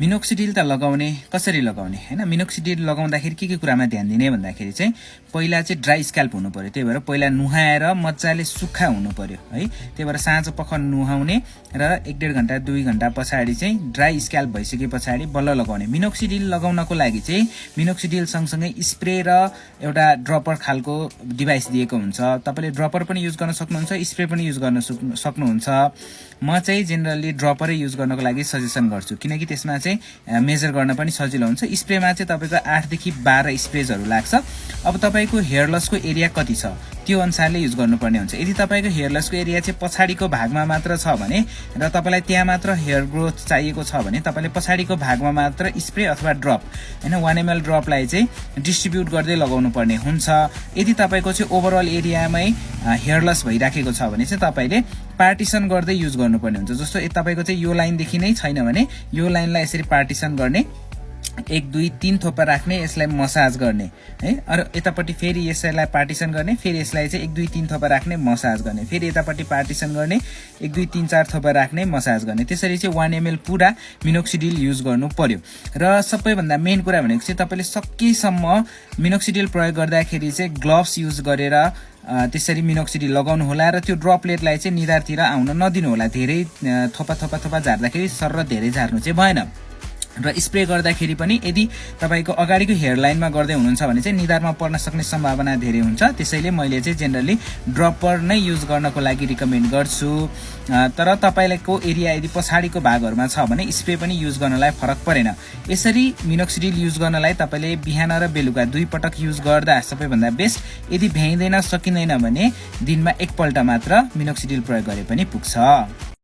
minoxidil त लगाउने कसरी लगाउने हैन मिनोक्सिडिल लगाउँदाखेरि के कुरामा ध्यान दिने भन्दाखेरि चाहिँ पहिला चाहिँ ड्राई स्क्याल्प हुनु पर्यो त्यही भएर पहिला नुहाएर मज्जाले सुक्खा हुनु पर्यो है त्यही भएर साँझ पख नुहाउने र 1.5 घण्टा 2 घण्टा पछाडी चाहिँ ड्राई स्क्याल्प भइसके पछाडी बल्ल लगाउने मिनोक्सिडिल लगाउनको लागि चाहिँ मिनोक्सिडिल सँगसँगै स्प्रे र एउटा ड्रपर खालको डिभाइस दिएको हुन्छ तपाईले ड्रपर पनि युज गर्न सक्नुहुन्छ स्प्रे पनि युज गर्न सक्नुहुन्छ म चाहिँ जेनरली ड्रपरै युज गर्नको लागि सजेसन गर्छु किनकि त्यसमा चाहिँ मेजर गर्न पनि सजिलो हुन्छ स्प्रेमा चाहिँ तपाईको 8 देखि 12 स्प्रेजहरु लाग्छ अब तपाईको हेयर लसको एरिया कति छ त्यो अनुसारले युज गर्नुपर्ने हुन्छ यदि तपाईको हेयर लसको एरिया चाहिँ पछाडीको भागमा मात्र छ भने र तपाईलाई त्यहाँ मात्र हेयर ग्रोथ चाहिएको छ भने तपाईले पछाडीको भागमा मात्र स्प्रे अथवा ड्रप हैन 1 ml ड्रपलाई चाहिँ डिस्ट्रिब्युट गर्दै लगाउनु पर्ने हुन्छ यदि तपाईको चाहिँ ओभरअल एरियामै हेयर लस भइराखेको छ भने चाहिँ तपाईले पार्टिसन गर्दै युज गर्नुपर्ने हुन्छ जस्तो तपाईको चाहिँ यो लाइन देखि नै छैन भने यो लाइनलाई यसरी पार्टिसन गर्ने 1 2 3 थोपा राख्ने यसलाई मसाज गर्ने है अरु यतापट्टि फेरि यसलाई पार्टिसन गर्ने फेरि यसलाई चाहिँ 1 2 3 थोपा राख्ने मसाज गर्ने फेरि यतापट्टि पार्टिसन गर्ने 1 2 3 4 थोपा राख्ने मसाज गर्ने त्यसरी चाहिँ 1 ml पुरा मिनोक्सिडिल युज गर्नु पर्यो र सबैभन्दा मेन कुरा भनेको चाहिँ तपाईले सकेसम्म मिनोक्सिडिल प्रयोग गर्दाखेरि चाहिँ ग्लोभ्स युज गरेर त्यसरी मिनोक्सिडिल लगाउनु होला र त्यो ड्रपलेटलाई चाहिँ निधारतिर आउन नदिनु होला धेरै थोपा झार्दाखेरि सर्र धेरै झार्नु चाहिँ भएन र स्प्रे गर्दाखेरि पनि यदि तपाईको अगाडिको हेयर लाइनमा गर्दै हुनुहुन्छ भने चाहिँ निधारमा पर्न सक्ने सम्भावना धेरै हुन्छ त्यसैले मैले चाहिँ जेनरली ड्रपर नै युज गर्नको लागि रिकमेन्ड गर्छु तर तपाईको एरिया यदि पछाडीको भागहरुमा छ भने स्प्रे पनि युज गर्नलाई फरक परेन यसरी मिनोक्सिडिल युज गर्नलाई तपाईले बिहान र बेलुका 2 पटक युज गर्दा सबैभन्दा बेस्ट यदि भ्याइदैन सकिदैन भने दिनमा एक पल्ट मात्र मिनोक्सिडिल प्रयोग गरे पनि पुग्छ